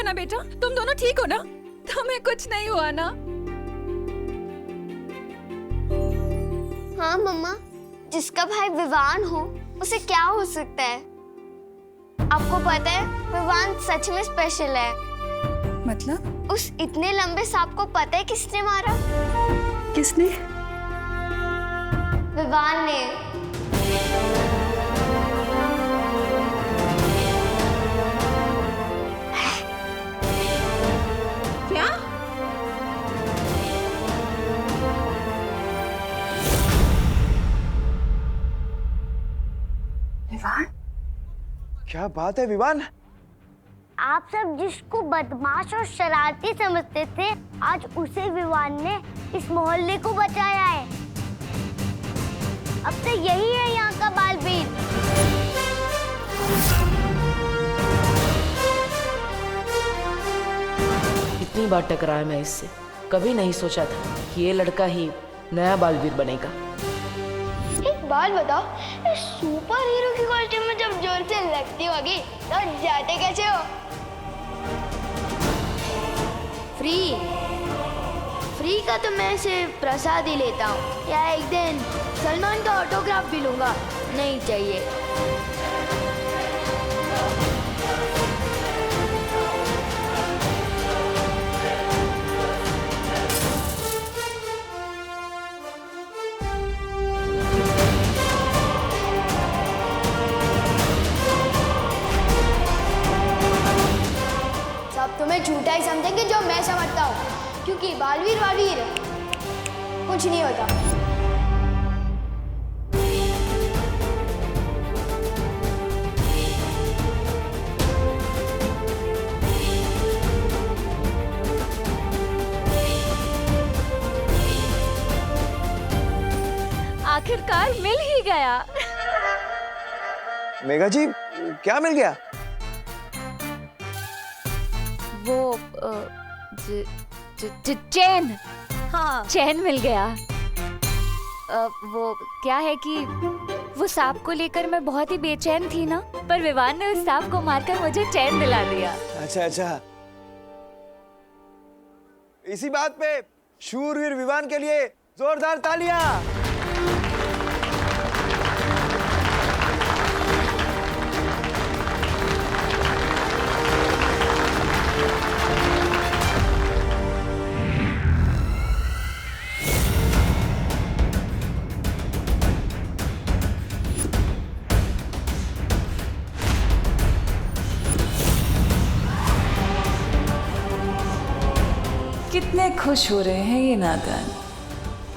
ना बेटा, तुम दोनों ठीक हो ना? तुम्हें कुछ नहीं हुआ ना? हाँ मम्मा, जिसका भाई विवान हो उसे क्या हो सकता है? आपको पता है विवान सच में स्पेशल है। मतलब? उस इतने लंबे सांप को पता है किसने मारा? किसने? विवान ने। क्या? विवान? क्या बात है विवान? आप सब जिसको बदमाश और शरारती समझते थे, आज उसे विवान ने इस मोहल्ले को बचाया है। अब तो यही है यहाँ का बालवीर। इतनी बार टकराया मैं इससे, कभी नहीं सोचा था कि ये लड़का ही नया बालवीर बनेगा। एक बात बताओ, इस सुपर हीरो की कॉस्ट्यूम में जब जोर से लगती होगी तो जाते कैसे हो? फ्री का तो मैं सिर्फ प्रसाद ही लेता हूँ, या एक दिन सलमान का ऑटोग्राफ भी लूंगा। नहीं चाहिए। सब तुम्हें झूठा ही समझेंगे जो मैं समझता हूँ, क्योंकि बालवीर कुछ नहीं होता। आखिरकार मिल ही गया। मेघा जी, क्या मिल गया? वो चैन। हाँ, चैन मिल गया। वो क्या है कि वो सांप को लेकर मैं बहुत ही बेचैन थी ना, पर विवान ने उस सांप को मारकर मुझे चैन दिला दिया। अच्छा, इसी बात पे शूरवीर विवान के लिए जोरदार तालियां। कितने खुश हो रहे हैं ये नादान,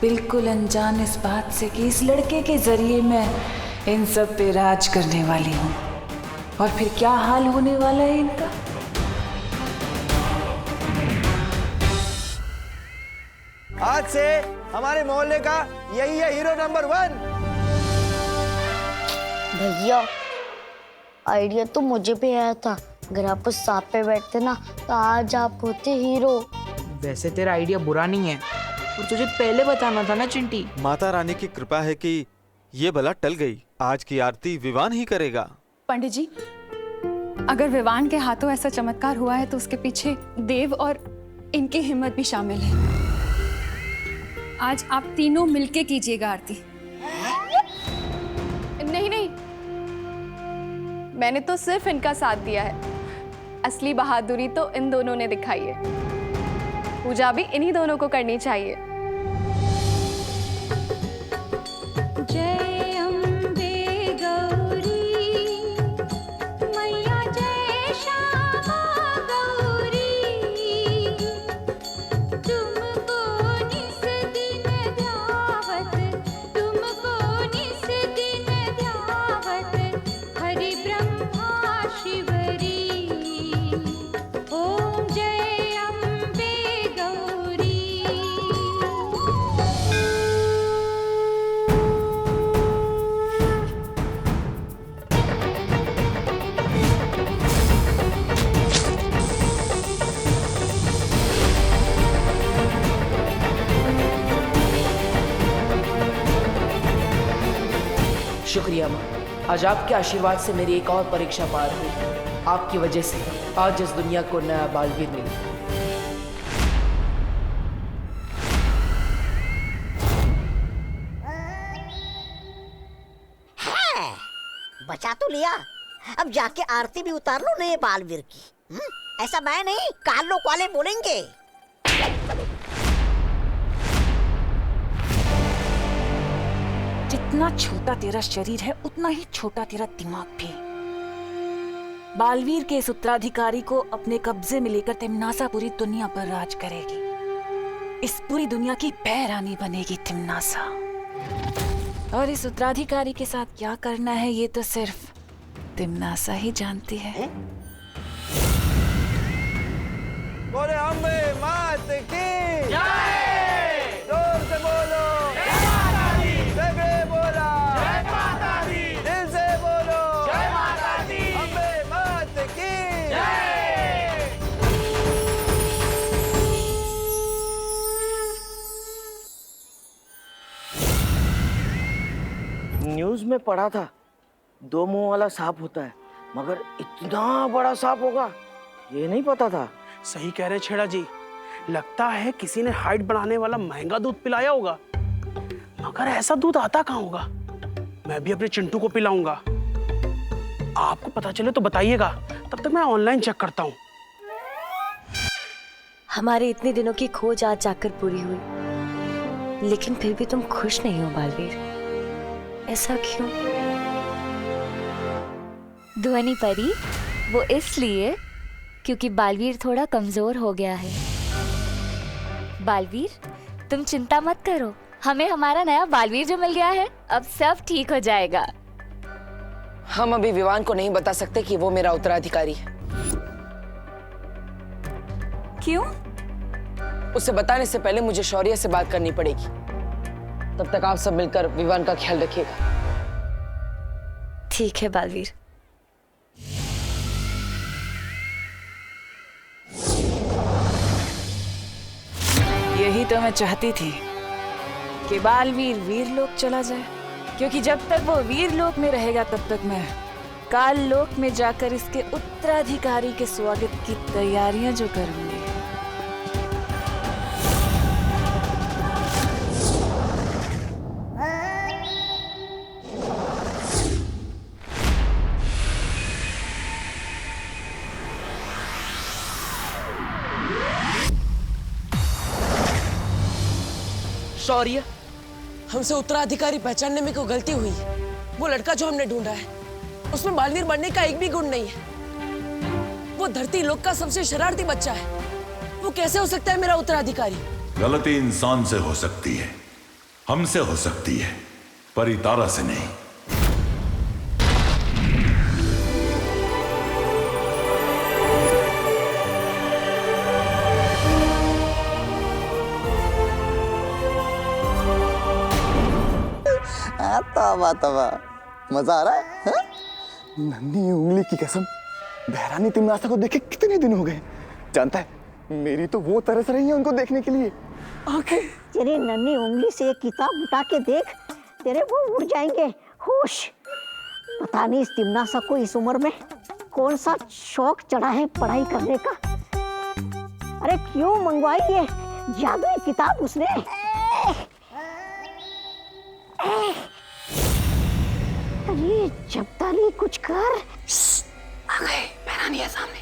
बिल्कुल अनजान इस बात से कि इस लड़के के जरिए मैं इन सब पे राज करने वाली हूँ। और फिर क्या हाल होने वाला है इनका। आज से हमारे मोहल्ले का यही है हीरो नंबर 1। भैया, आइडिया तो मुझे भी आया था। अगर आप उस सांप पे बैठते ना तो आज आप होते हीरो। वैसे तेरा आइडिया बुरा नहीं है, और तुझे पहले बताना था ना चिंटी। माता रानी की कृपा है कि ये बला टल गई। आज की आरती विवान ही करेगा। पंडित जी, अगर विवान के हाथों ऐसा चमत्कार हुआ है तो उसके पीछे देव और इनकी हिम्मत भी शामिल है। आज आप तीनों मिलके कीजिएगा आरती। नहीं, मैंने तो सिर्फ इनका साथ दिया है। असली बहादुरी तो इन दोनों ने दिखाई है। पूजा भी इन्हीं दोनों को करनी चाहिए। जय अम्बे गौरी मैया, जय श्यामा गौरी, तुमको निस दिन ध्यावत, तुमको निस दिन ध्यावत, हरि ब्रह्मा शिवरी, ओम जय अम्बे गौरी। शुक्रिया माँ, आज आपके आशीर्वाद से मेरी एक और परीक्षा पार हुई। आपकी वजह से आज इस दुनिया को नया बालवीर मिला। बचा तो लिया, अब जाके आरती भी उतार लो नए बालवीर की। ऐसा मैं नहीं, काल लोक वाले बोलेंगे। जितना छोटा तेरा शरीर है उतना ही छोटा तेरा दिमाग भी। बालवीर के इस उत्तराधिकारी को अपने कब्जे में लेकर तिम्नासा पूरी दुनिया पर राज करेगी। इस पूरी दुनिया की पैरानी बनेगी तिम्नासा। और इस उत्तराधिकारी के साथ क्या करना है ये तो सिर्फ तिम्नासा ही जानती है। बोले अम्बे मात की जय। जोर से बोलो जय माता दी। जय बोला जय माता दी। दिल से बोलो जय माता दी। अम्बे मात की जय। न्यूज़ में पढ़ा था 2 मुंह वाला सांप होता है, मगर इतना बड़ा सांप होगा ये नहीं पता था। सही कह रहे छेड़ा जी, लगता है किसी ने हाइट बढ़ाने वाला महंगा दूध पिलाया होगा, मगर ऐसा दूध आता कहाँ होगा। मैं भी अपने चिंटू को पिलाऊंगा। आपको पता चले तो बताइएगा, तब तक मैं ऑनलाइन चेक करता हूँ। हमारे इतने दिनों की खोज आज जाकर पूरी हुई, लेकिन फिर भी तुम खुश नहीं हो बालवीर। ऐसा क्यों? ध्वनि परी, वो इसलिए क्योंकि बालवीर थोड़ा कमजोर हो गया है। बालवीर, तुम चिंता मत करो, हमें हमारा नया बालवीर जो मिल गया है, अब सब ठीक हो जाएगा। हम अभी विवान को नहीं बता सकते कि वो मेरा उत्तराधिकारी है। क्यों? उसे बताने से पहले मुझे शौर्य से बात करनी पड़ेगी। तब तक आप सब मिलकर विवान का ख्याल रखिएगा। ठीक है बालवीर। यही तो मैं चाहती थी कि बालवीर वीरलोक चला जाए, क्योंकि जब तक वो वीरलोक में रहेगा तब तक मैं काल लोक में जाकर इसके उत्तराधिकारी के स्वागत की तैयारियां जो करूंगी। शौर्य, हमसे उत्तराधिकारी पहचानने में कोई गलती हुई है। वो लड़का जो हमने ढूंढा है उसमें बालवीर बनने का एक भी गुण नहीं है। वो धरती लोक का सबसे शरारती बच्चा है। वो कैसे हो सकता है मेरा उत्तराधिकारी? गलती इंसान से हो सकती है, हमसे हो सकती है, पर तारा से नहीं। तवा तवा मजा आ रहा है, हाँ? नन्ही उंगली की कसम, बहरानी तिम्नासा को देखे कितने दिन हो गए। जानता है, मेरी तो वो तरस रही है उनको देखने के लिए। आंखें। तेरी नन्ही उंगली से एक किताब उठा के देख, तेरे वो उड़ जाएंगे होश। पता नहीं इस तिम्नासा को इस उम्र में कौन सा शौक चढ़ा है पढ़ाई करने का। अरे क्यों मंगवाई ये जादुई किताब उसने? अरे जब्ताली कुछ कर। आ गए, बहरानी है सामने।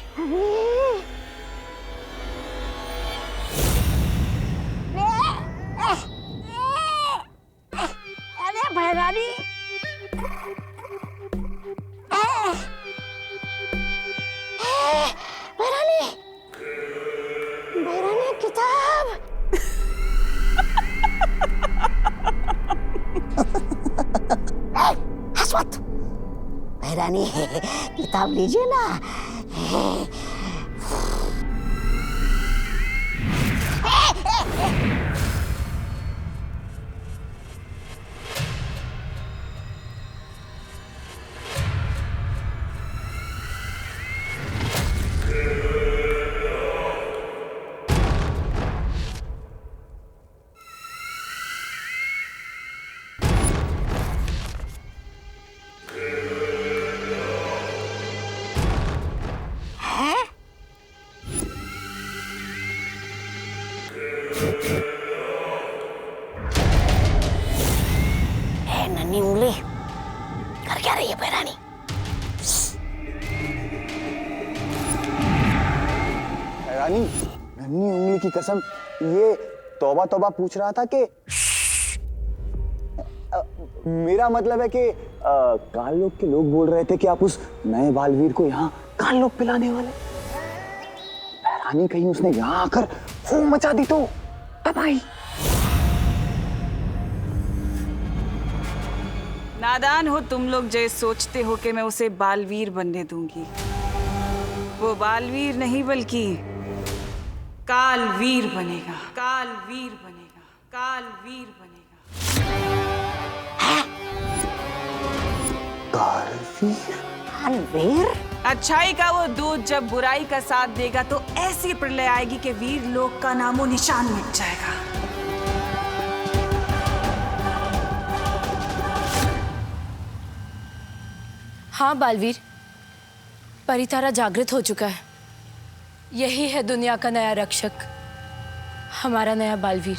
अरे बहरानी, बहरानी, बहरानी किताब। हंस मत। बहरानी किताब लीजिए ना। हैं? रानी, नन्ही उंगली की कसम, ये तौबा तौबा पूछ रहा था कि मेरा मतलब है कि काल लोग के लोग बोल रहे थे कि आप उस नए बालवीर को यहाँ काल लोग पिलाने वाले। रानी कहीं उसने यहाँ आकर धूम मचा दी तो तबाही। नादान हो तुम लोग जो सोचते हो कि मैं उसे बालवीर बनने दूंगी। वो बालवीर नहीं बल्कि कालवीर बनेगा, कालवीर बनेगा, कालवीर बनेगा। कालवीर? कालवीर? अच्छाई का वो दूध जब बुराई का साथ देगा तो ऐसी प्रलय आएगी कि वीर लोक का नामो निशान मिट जाएगा। हाँ बालवीर, परितारा जागृत हो चुका है। यही है दुनिया का नया रक्षक, हमारा नया बालवीर।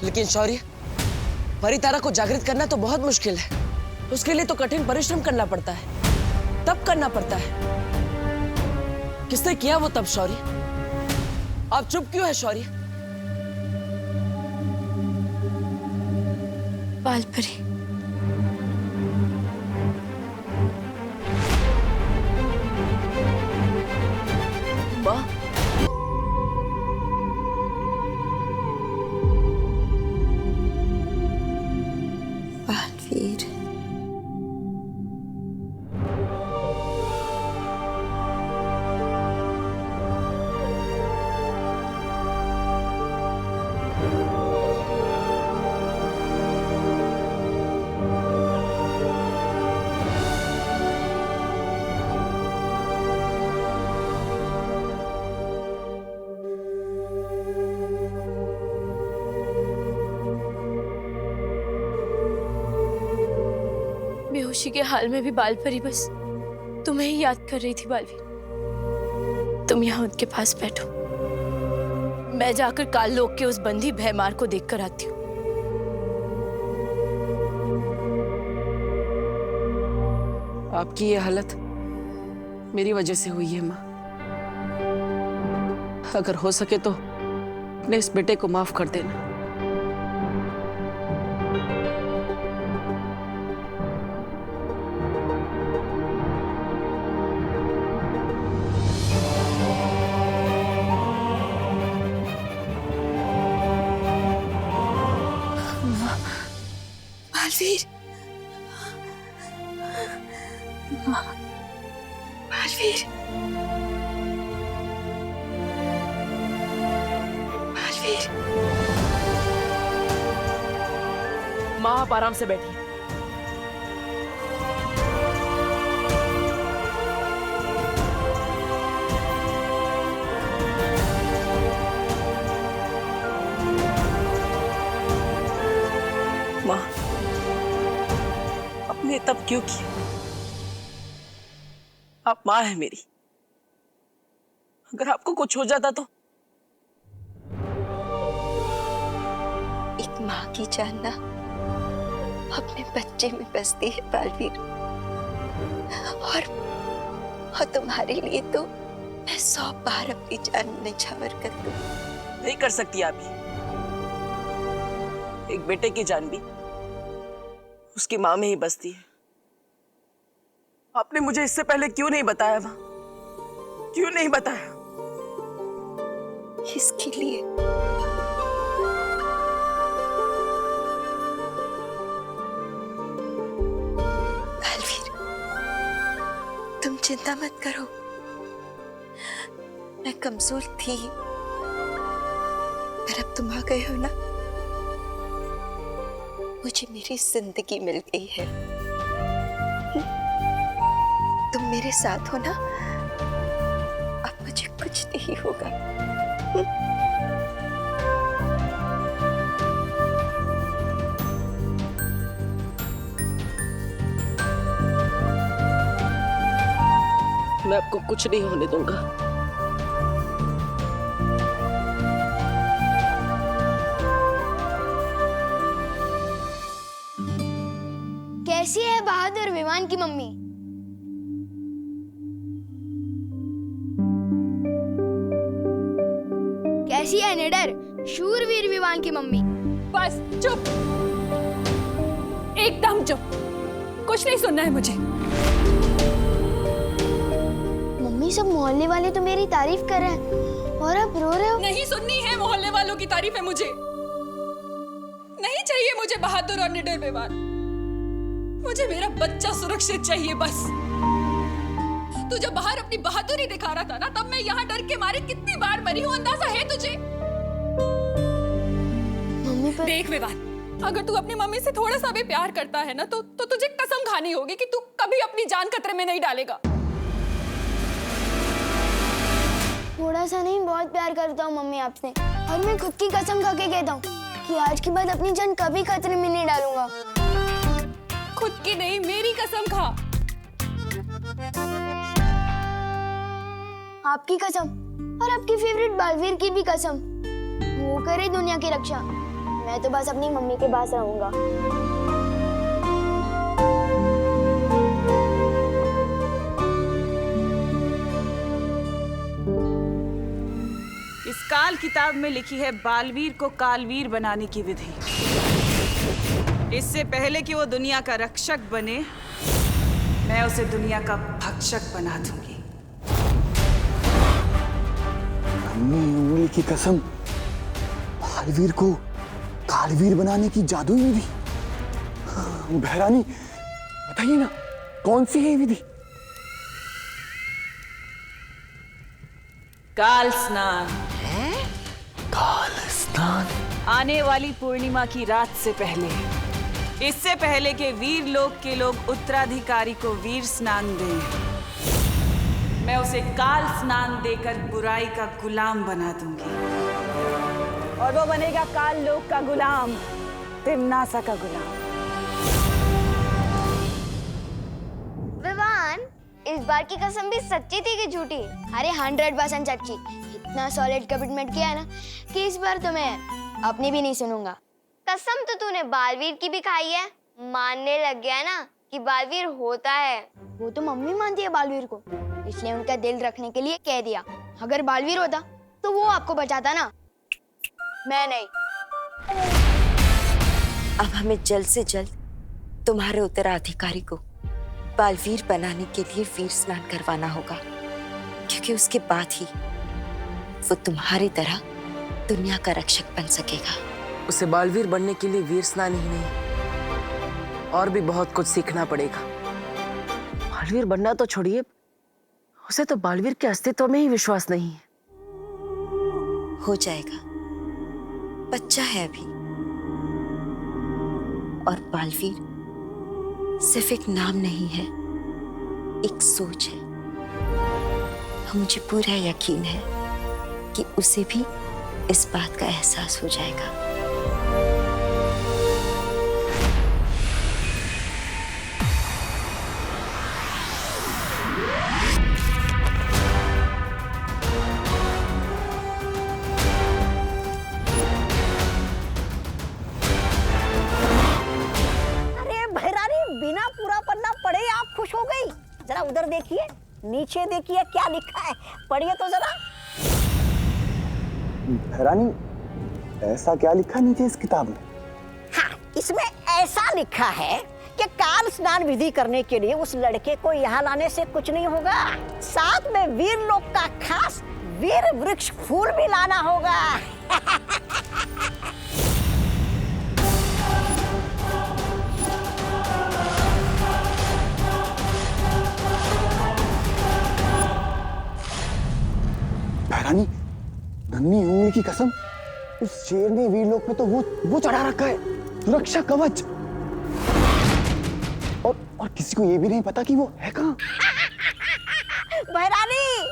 लेकिन शौर्य, परितारा को जागृत करना तो बहुत मुश्किल है। उसके लिए तो कठिन परिश्रम करना पड़ता है, तप करना पड़ता है। किसने किया वो तप शौर्य? आप चुप क्यों है शौर्य? बालपरी, माँ, बालवीर, बेहोशी के हाल में भी बालपरी बस तुम्हें ही याद कर रही थी बालवीर। तुम यहाँ उनके पास बैठो, मैं जाकर काल लोक के उस बंदी भयमार को देखकर आती हूँ। आपकी ये हालत मेरी वजह से हुई है माँ। अगर हो सके तो अपने इस बेटे को माफ कर देना। बालवीर, बालवीर, बालवीर। माँ, आप आराम से बैठिए। माँ, आपने तब क्यों किया? आप माँ है मेरी। अगर आपको कुछ हो जाता तो? एक माँ की जान ना अपने बच्चे में बसती है बालवीर, और तुम्हारे लिए तो मैं 100 बार अपनी जान न्यौछावर कर दूं। नहीं कर सकती आप ये। एक बेटे की जान भी उसकी माँ में ही बसती है। आपने मुझे इससे पहले क्यों नहीं बताया माँ? क्यों नहीं बताया? इसके लिए बालवीर, तुम चिंता मत करो। मैं कमजोर थी, पर अब तुम आ गए हो ना, मुझे मेरी जिंदगी मिल गई है। तुम मेरे साथ हो ना, अब मुझे कुछ नहीं होगा। मैं आपको कुछ नहीं होने दूंगा। कैसी है बहादुर विमान की मम्मी? ऐसी है निडर शूरवीर विवान की मम्मी। बस चुप, एकदम चुप, कुछ नहीं सुनना है मुझे। मम्मी सब मोहल्ले वाले तो मेरी तारीफ कर रहे हैं और आप रो रहे हो। नहीं सुननी है मोहल्ले वालों की तारीफ है मुझे, नहीं चाहिए मुझे बहादुर और निडर विवान। मुझे मेरा बच्चा सुरक्षित चाहिए बस। तू जब बाहर अपनी बहादुरी दिखा रहा था ना, तब मैं यहाँ डर के मारे कितनी बार मरी हूँ, अंदाजा है तुझे? मम्मी पर... देख विवान, अगर तू अपनी मम्मी से थोड़ा सा भी प्यार करता है ना, तो तुझे कसम खानी होगी कि तू कभी अपनी जान खतरे में नहीं डालेगा। थोड़ा सा नहीं, बहुत प्यार करता हूँ मम्मी आपसे, और मैं खुद की कसम खा के कहता हूँ कि आज के बाद अपनी जान कभी खतरे में नहीं डालूंगा। खुद की नहीं, मेरी कसम खा। आपकी कसम और आपकी फेवरेट बालवीर की भी कसम। वो करे दुनिया की रक्षा, मैं तो बस अपनी मम्मी के पास रहूंगा। इस काल किताब में लिखी है बालवीर को कालवीर बनाने की विधि। इससे पहले कि वो दुनिया का रक्षक बने, मैं उसे दुनिया का भक्षक बना दूंगी। अपनी उंगली की कसम, बालवीर को कालवीर बनाने की जादुई विधि। बहरानी बताइए ना, कौन सी है ये विधि? काल स्नान। काल स्नान? आने वाली पूर्णिमा की रात से पहले, इससे पहले कि वीर लोक के लोग उत्तराधिकारी को वीर स्नान दें, मैं उसे काल स्नान देकर बुराई का गुलाम बना दूंगी, और वो बनेगा काल लोक का गुलाम, तिम्नासा का गुलाम। विवान, इस बार की कसम भी सच्ची थी कि झूठी? अरे 100% सच्ची। इतना सॉलिड कमिटमेंट किया है ना कि इस बार तो मैं अपनी भी नहीं सुनूंगा। कसम तो तूने बालवीर की भी खाई है, मानने लग गया ना कि बालवीर होता है। वो तो मम्मी मानती है बालवीर को, इसलिए उनका दिल रखने के लिए कह दिया। अगर बालवीर होता तो वो आपको बचाता ना, मैं नहीं। अब हमें जल्द से जल्द तुम्हारे उत्तराधिकारी को बालवीर बनाने के लिए वीर स्नान करवाना होगा, क्योंकि उसके बाद ही वो तुम्हारी तरह दुनिया का रक्षक बन सकेगा। उसे बालवीर बनने के लिए वीर स्नान ही नहीं, और भी बहुत कुछ सीखना पड़ेगा। बालवीर बनना तो छोड़िए, उसे तो बालवीर के अस्तित्व में ही विश्वास नहीं है। हो जाएगा, बच्चा है अभी। और बालवीर सिर्फ एक नाम नहीं है, एक सोच है। मुझे पूरा यकीन है कि उसे भी इस बात का एहसास हो जाएगा। अरे भैरानी, बिना पूरा पन्ना पढ़े आप खुश हो गई? जरा उधर देखिए, नीचे देखिए क्या लिखा है, पढ़िए तो जरा। बहरानी, ऐसा क्या लिखा नीचे इस किताब में? हाँ, इसमें ऐसा लिखा है कि काल स्नान विधि करने के लिए उस लड़के को यहाँ लाने से कुछ नहीं होगा, साथ में वीर लोक का खास वीर वृक्ष फूल भी लाना होगा। बहरानी, नन्ही उंगली की कसम, उस शेर ने वीर लोक में तो वो चढ़ा रखा है, सुरक्षा कवच। और किसी को ये भी नहीं पता कि वो है कहाँ। भैरानी,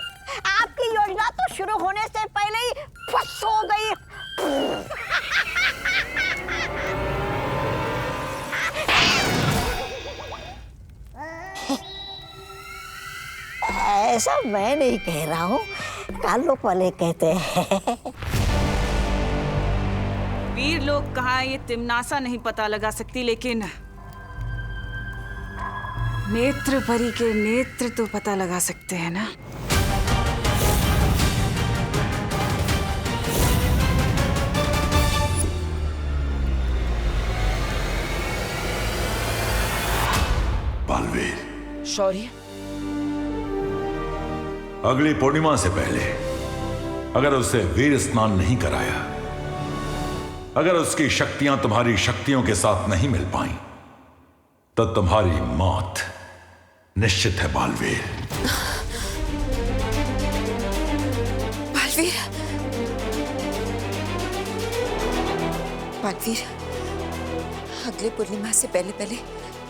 आपकी योजना तो शुरू होने से पहले ही फस हो गई। ऐसा मैं नहीं कह रहा हूँ, कालोक वाले कहते हैं। वीर लोग कहाँ ये तिम्नासा नहीं पता लगा सकती, लेकिन नेत्र परी के नेत्र तो पता लगा सकते हैं ना। शौर्य, अगली पूर्णिमा से पहले अगर उसे वीर स्नान नहीं कराया, अगर उसकी शक्तियां तुम्हारी शक्तियों के साथ नहीं मिल पाई, तो तुम्हारी मौत निश्चित है बालवीर। बालवीर, बालवीर, अगले पूर्णिमा से पहले पहले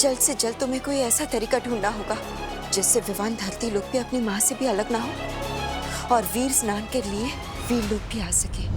जल्द से जल्द तुम्हें कोई ऐसा तरीका ढूंढना होगा जिससे विवान धरती लोक पे अपनी माँ से भी अलग ना हो और वीर स्नान के लिए वीर लोक भी आ सके।